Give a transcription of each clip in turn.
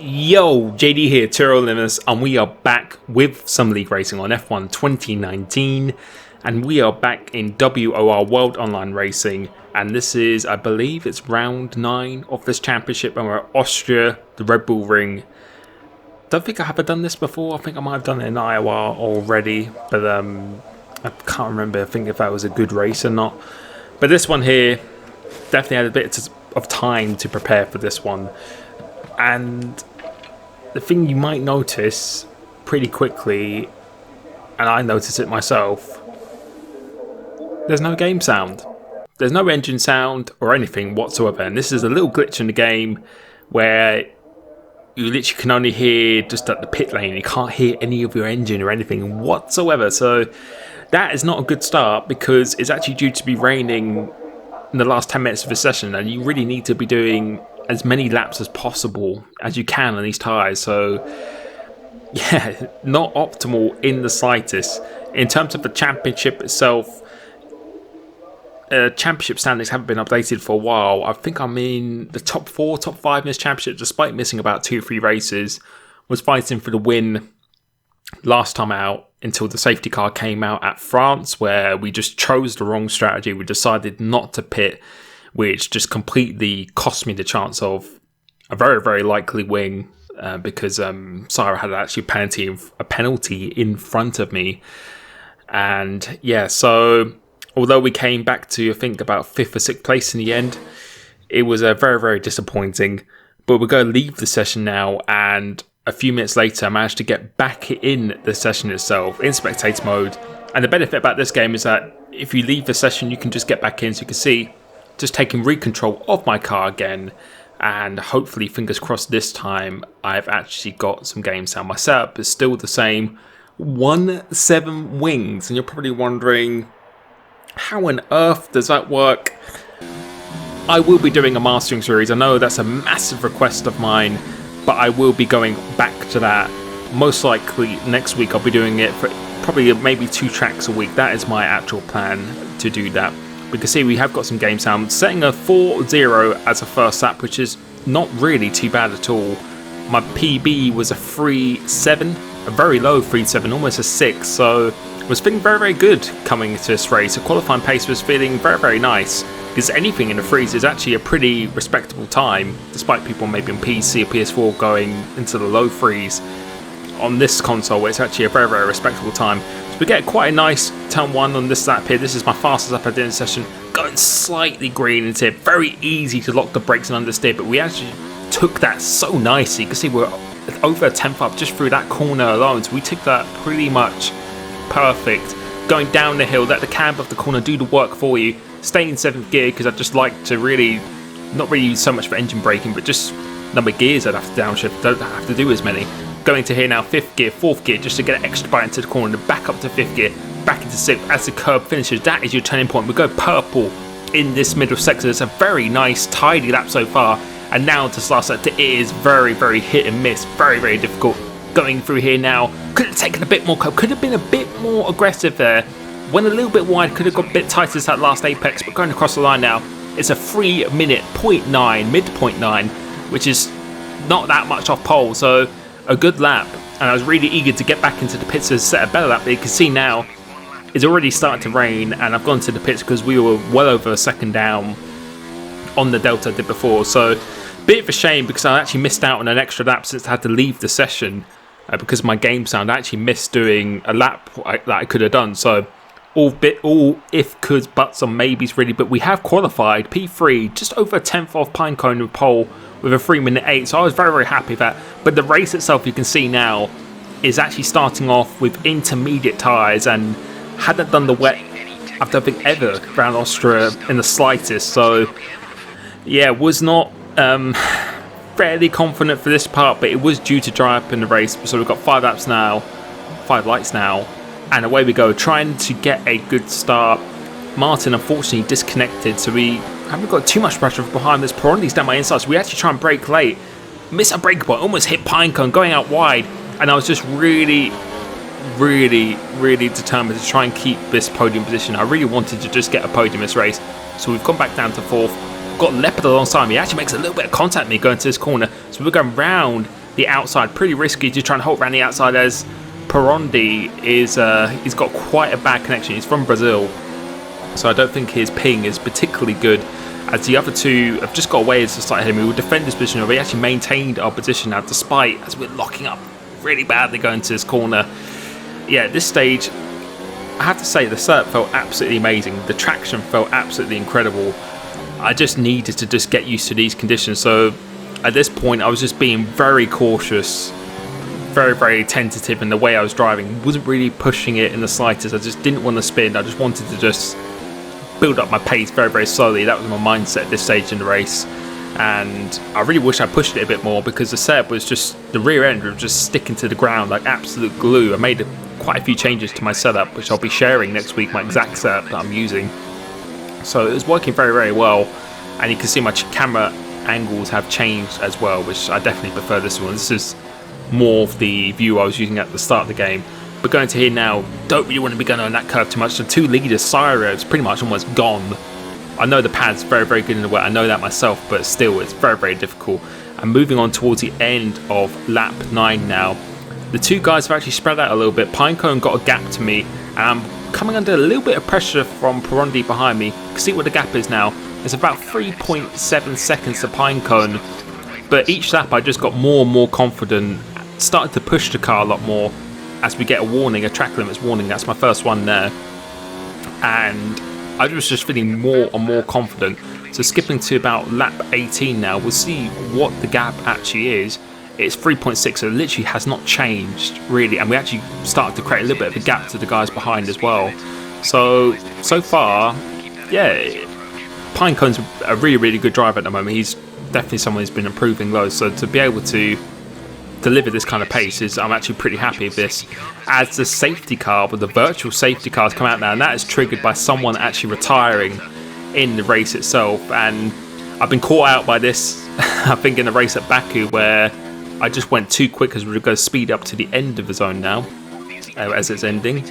Yo, JD here, Limitless, and we are back with some league racing on F1 2019, and we are back in WOR World Online Racing, and this is, I believe, it's round 9 of this championship, and we're at Austria, the Red Bull Ring. Don't think I have done this before. I think I might have done it in Iowa already, but I can't remember. I think if that was a good race or not. But this one here, definitely had a bit of time to prepare for this one. And the thing you might notice pretty quickly, and I noticed it myself, there's no game sound. There's no engine sound or anything whatsoever. And this is a little glitch in the game where you literally can only hear just at the pit lane. You can't hear any of your engine or anything whatsoever. So that is not a good start, because it's actually due to be raining in the last 10 minutes of the session, and you really need to be doing as many laps as possible as you can on these tyres. So yeah, not optimal in the slightest. In terms of the championship itself, championship standings haven't been updated for a while. I think I'm in the top 4, top 5 in this championship, despite missing about 2-3 races. Was fighting for the win last time out until the safety car came out at France, where we just chose the wrong strategy. We decided not to pit, which just completely cost me the chance of a very, very likely win, because Sarah had actually a penalty in front of me. And yeah, so although we came back to, I think, about 5th or 6th place in the end, it was very, very disappointing. But we're going to leave the session now, and a few minutes later, I managed to get back in the session itself in spectator mode. And the benefit about this game is that if you leave the session, you can just get back in. So you can see, just taking recontrol of my car again, and hopefully, fingers crossed, this time I've actually got some game sound. My setup is still the same, 1.7 wings, and you're probably wondering, how on earth does that work? I will be doing a mastering series. I know that's a massive request of mine, but I will be going back to that. Most likely next week I'll be doing it for probably maybe 2 tracks a week. That is my actual plan to do that. We can see we have got some game sound. Setting a 4.0 as a first lap, which is not really too bad at all. My PB was a 3.7, a very low 3.7, almost a 6. So I was feeling very, very good coming into this race. The qualifying pace was feeling very, very nice, because anything in the threes is actually a pretty respectable time, despite people maybe on PC or PS4 going into the low threes. On this console, it's actually a very, very respectable time. So we get quite a nice turn 1 on this lap here. This is my fastest lap I did in the session, going slightly green into it. Very easy to lock the brakes and understeer, but we actually took that so nicely. You can see we're over a 10th up just through that corner alone, so we took that pretty much perfect. Going down the hill, let the camber of the corner do the work for you. Stay in 7th gear, because I just like to not really use so much for engine braking, but just number of gears I'd have to downshift. Don't have to do as many. Going to here now, 5th gear, 4th gear, just to get an extra bite into the corner, and back up to 5th gear, back into 6th as the curb finishes. That is your turning point. We go purple in this middle sector. It's a very nice, tidy lap so far. And now to this last sector, it is very, very hit and miss. Very, very difficult. Going through here now, could have taken a bit more curb, could have been a bit more aggressive there. Went a little bit wide, could have got a bit tighter as that last apex, but going across the line now, it's a 3 minute 0.9, mid 0.9, which is not that much off pole, so a good lap. And I was really eager to get back into the pits to set a better lap, but you can see now it's already starting to rain, and I've gone to the pits because we were well over a second down on the delta I did before. So bit of a shame, because I actually missed out on an extra lap since I had to leave the session because of my game sound. I actually missed doing a lap that I could have done. So all if, coulds, buts and maybes really, but we have qualified P3, just over a 10th off Pinecone with pole with a 3 minute 8, so I was very, very happy with that. But the race itself, you can see now, is actually starting off with intermediate tyres, and hadn't done the wet, I don't think, ever around Austria in the slightest. So yeah, was not fairly confident for this part, but it was due to dry up in the race. So we've got 5 laps now, 5 lights now, and away we go, trying to get a good start. Martin unfortunately disconnected, so we haven't got too much pressure from behind. There's Perondi's down my inside, so we actually try and brake late. Miss a brake point, almost hit Pinecone, going out wide, and I was just really determined to try and keep this podium position. I really wanted to just get a podium this race, so we've gone back down to 4th. Got Leopard alongside me. He actually makes a little bit of contact with me going to this corner, so we're going round the outside. Pretty risky to try and hold around the outside, as Perondi is he's got quite a bad connection. He's from Brazil, so I don't think his ping is particularly good. As the other two have just got away as the start ahead of me. We'll defend this position. We actually maintained our position now, despite as we're locking up really badly going to this corner. Yeah, at this stage, I have to say the setup felt absolutely amazing. The traction felt absolutely incredible. I just needed to just get used to these conditions. So at this point, I was just being very cautious, very, very tentative in the way I was driving. Wasn't really pushing it in the slightest. I just didn't want to spin. I just wanted to just build up my pace very, very slowly. That was my mindset at this stage in the race. And I really wish I pushed it a bit more, because the setup was just, the rear end was just sticking to the ground like absolute glue. I made quite a few changes to my setup, which I'll be sharing next week, my exact setup that I'm using. So it was working very, very well. And you can see my camera angles have changed as well, which I definitely prefer this one. This is more of the view I was using at the start of the game. But going to here now, don't really want to be going on that curve too much. The two leaders, Syro is pretty much almost gone. I know the pad's very, very good in the wet. I know that myself, but still, it's very, very difficult. And moving on towards the end of lap 9 now. The two guys have actually spread out a little bit. Pinecone got a gap to me, and I'm coming under a little bit of pressure from Perondi behind me. You can see what the gap is now. It's about 3.7 seconds to Pinecone. But each lap, I just got more and more confident, started to push the car a lot more as we get a warning, a track limits warning. That's my first one there. And I was just feeling more and more confident. So skipping to about lap 18 now, we'll see what the gap actually is. It's 3.6, so it literally has not changed really. And we actually started to create a little bit of a gap to the guys behind as well. So far, yeah, Pinecone's a really, really good driver at the moment. He's definitely someone who's been improving loads. So to be able to deliver this kind of pace, I'm actually pretty happy with this. As the safety car, with the virtual safety cars come out now, and that is triggered by someone actually retiring in the race itself. And I've been caught out by this, I think, in the race at Baku, where I just went too quick as we were going to speed up to the end of the zone now, as it's ending.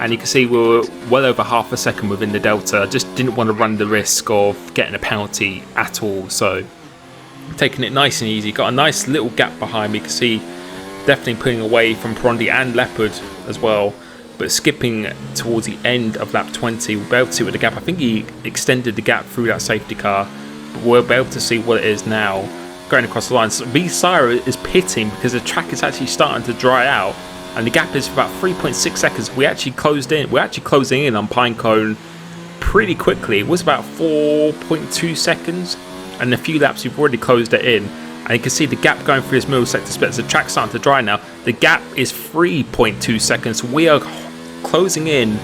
And you can see we were well over half a second within the delta. I just didn't want to run the risk of getting a penalty at all. So taking it nice and easy. Got a nice little gap behind me. You can see definitely pulling away from Perondi and Leopard as well. But skipping towards the end of lap 20, we'll be able to see what the gap. I think he extended the gap through that safety car. But we'll be able to see what it is now going across the line. So Syro is pitting because the track is actually starting to dry out. And the gap is about 3.6 seconds. We actually closed in. We're actually closing in on Pinecone pretty quickly. It was about 4.2 seconds. And in a few laps, we've already closed it in. And you can see the gap going through this middle sector split. The track's starting to dry now. The gap is 3.2 seconds. We are closing in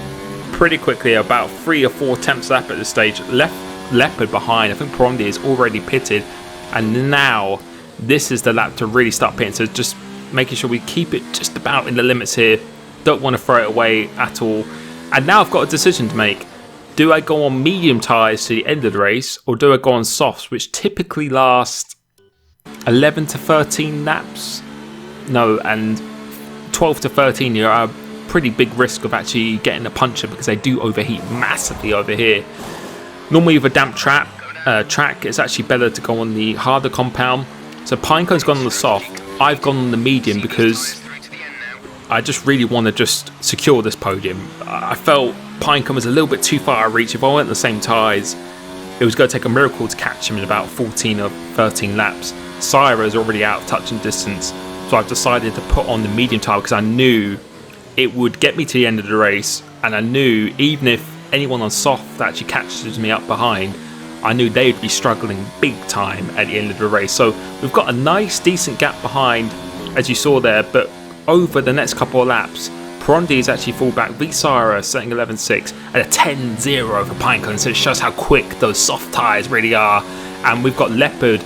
pretty quickly, about 3 or 4 tenths lap at this stage. Leopard behind. I think Perondi is already pitted. And now, this is the lap to really start pitting. So just making sure we keep it just about in the limits here. Don't want to throw it away at all. And now I've got a decision to make. Do I go on medium tyres to the end of the race, or do I go on softs, which typically last 11 to 13 laps? No, and 12 to 13, you're at a pretty big risk of actually getting a puncture, because they do overheat massively over here. Normally with a damp track, it's actually better to go on the harder compound. So Pinecone's gone on the soft. I've gone on the medium because I just really want to just secure this podium. I felt Pinecone was a little bit too far out of reach. If I went the same tyres, it was going to take a miracle to catch him in about 14 or 13 laps. Syro is already out of touching distance, so I've decided to put on the medium tyre because I knew it would get me to the end of the race, and I knew even if anyone on soft actually catches me up behind, I knew they'd be struggling big time at the end of the race. So we've got a nice decent gap behind, as you saw there, but over the next couple of laps, Perondi is actually full back. Syro setting 11.6 and a 10.0 for Pinecone, so it shows how quick those soft tyres really are. And we've got Leopard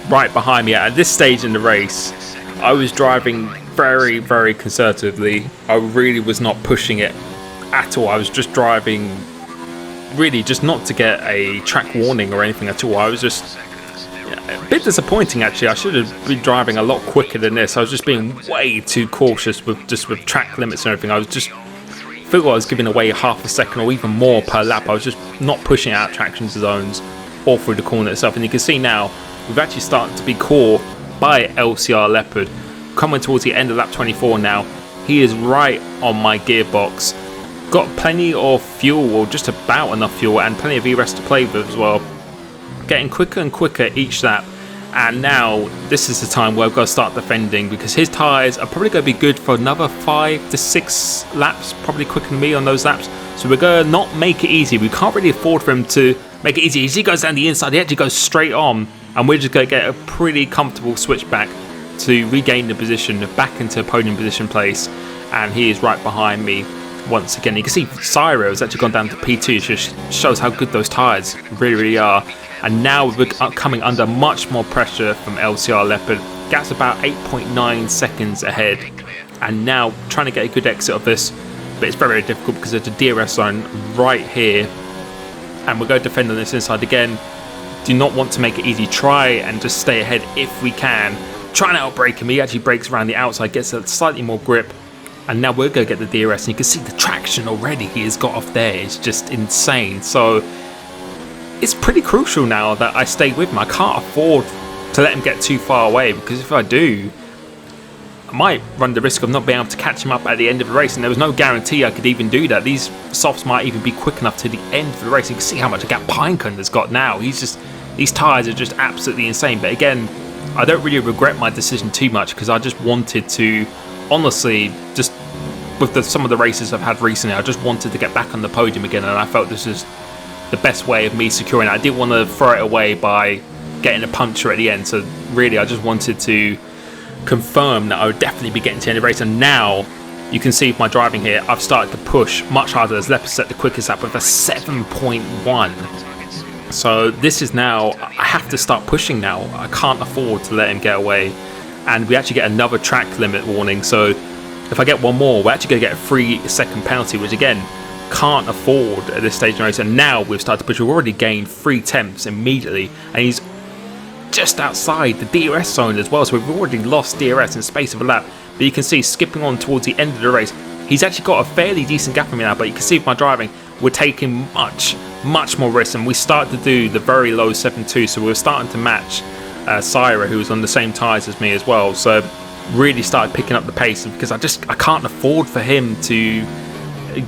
right behind me. At this stage in the race, I was driving very, very conservatively. I really was not pushing it at all. I was just driving really just not to get a track warning or anything at all. I was just a bit disappointing actually. I should have been driving a lot quicker than this. I was just being way too cautious with track limits and everything. I was just feel I was giving away half a second or even more per lap. I was just not pushing out traction zones or through the corner itself. And you can see now we've actually started to be caught by LCR Leopard. coming towards the end of lap 24 now. He is right on my gearbox. Got plenty of fuel, or just about enough fuel, and plenty of ERS to play with as well. Getting quicker and quicker each lap. And now this is the time where I've got to start defending, because his tyres are probably going to be good for another 5 to 6 laps, probably quicker than me on those laps. So we're going to not make it easy. We can't really afford for him to make it easy. As he goes down the inside, he actually goes straight on, and we're just going to get a pretty comfortable switch back to regain the position, back into podium position place. And he is right behind me once again. You can see Syra has actually gone down to P2, which just shows how good those tyres really are. And now we're coming under much more pressure from LCR Leopard. Gap's about 8.9 seconds ahead. And now trying to get a good exit of this, but it's very, very difficult because there's a DRS zone right here. And we're going to defend on this inside again. Do not want to make it easy. Try and just stay ahead if we can. Trying to outbrake him. He actually breaks around the outside, gets a slightly more grip. And now we're going to get the DRS. And you can see the traction already he has got off there. It's just insane. So it's pretty crucial now that I stay with him. I can't afford to let him get too far away, because if I do, I might run the risk of not being able to catch him up at the end of the race, and there was no guarantee I could even do that. These softs might even be quick enough to the end of the race. You can see how much a gap Pinecone has got now. These tyres are just absolutely insane. But again, I don't really regret my decision too much, because I just wanted to, honestly, just with some of the races I've had recently, I just wanted to get back on the podium again, and I felt this is the best way of me securing it. I didn't want to throw it away by getting a puncture at the end. So really, I just wanted to confirm that I would definitely be getting to the end of the race. And now you can see with my driving here, I've started to push much harder, as Leopard set the quickest lap with a 7.1. So this is now, I have to start pushing now. I can't afford to let him get away. And we actually get another track limit warning. So if I get one more, we're actually going to get a 3-second penalty, which again, can't afford at this stage in the race. And now we've started to push. We've already gained 3 tenths immediately, and he's just outside the DRS zone as well, so we've already lost DRS in the space of a lap. But you can see, skipping on towards the end of the race, he's actually got a fairly decent gap on me now. But you can see with my driving, we're taking much more risks, and we start to do the very low 7.2, so we're starting to match Syra, who was on the same tyres as me as well. So really started picking up the pace, because I can't afford for him to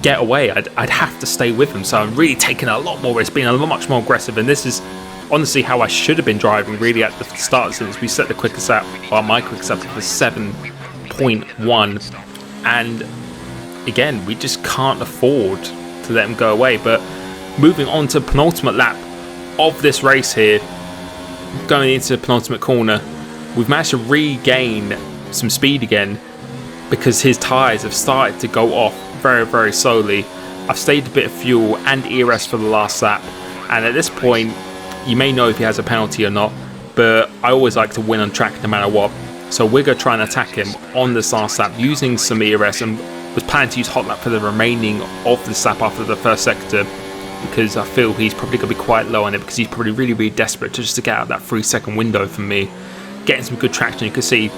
get away. I'd have to stay with him. So I'm really taking a lot more risk, being a lot much more aggressive, and this is honestly how I should have been driving really at the start, since we set the quickest lap, or my quickest lap, for 7.1. And again, we just can't afford to let him go away. But moving on to penultimate lap of this race here, going into the penultimate corner, we've managed to regain some speed again, because his tyres have started to go off very, very slowly. I've saved a bit of fuel and ERS for the last lap, and at this point, you may know if he has a penalty or not, but I always like to win on track no matter what. So we're going to try and attack him on this last lap using some ERS, and was planning to use hot lap for the remaining of this lap after the first sector, because I feel he's probably going to be quite low on it, because he's probably really desperate to get out of that 3-second window for me. Getting some good traction. You can see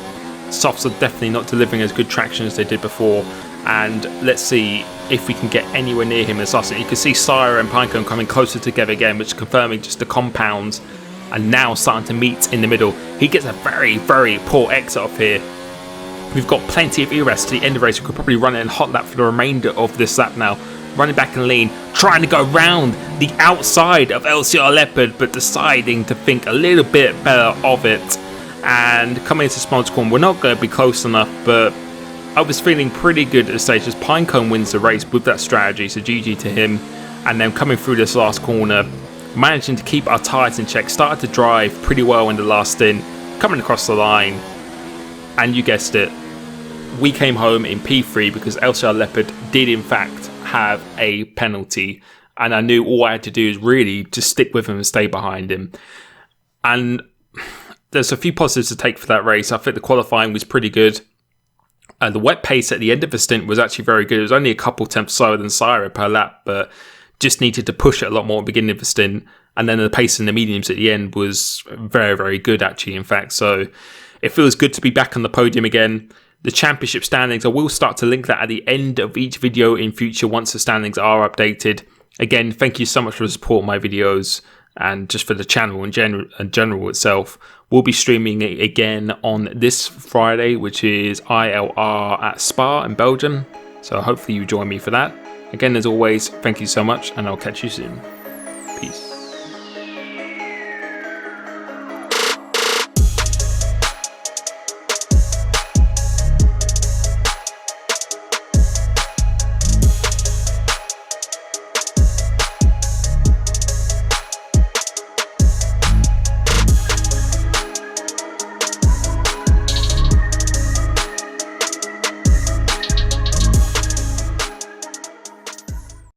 softs are definitely not delivering as good traction as they did before, and let's see if we can get anywhere near him as us. You can see Syra and Pinecone coming closer together again, which is confirming just the compounds are now starting to meet in the middle. He gets a very poor exit off here. We've got plenty of ERS to the end of the race. We could probably run it in hot lap for the remainder of this lap now. Running back and lean, trying to go round the outside of LCR Leopard, but deciding to think a little bit better of it. And coming into Smoke's corner, we're not going to be close enough, but I was feeling pretty good at this stage as Pinecone wins the race with that strategy, so GG to him. And then coming through this last corner, managing to keep our tyres in check, started to drive pretty well in the last stint, coming across the line, and you guessed it, we came home in P3 because LCR Leopard did in fact have a penalty, and I knew all I had to do is really just stick with him and stay behind him. And there's a few positives to take for that race. I think the qualifying was pretty good. The wet pace at the end of the stint was actually very good. It was only a couple tenths slower than Syra per lap, but just needed to push it a lot more at the beginning of the stint. And then the pace in the mediums at the end was very good, actually, in fact. So it feels good to be back on the podium again. The championship standings, I will start to link that at the end of each video in future once the standings are updated. Again, thank you so much for the support of my videos. and just for the channel in general itself. We'll be streaming it again on this Friday, which is ILR at Spa in Belgium. So hopefully you join me for that. Again, as always, thank you so much, and I'll catch you soon. Peace.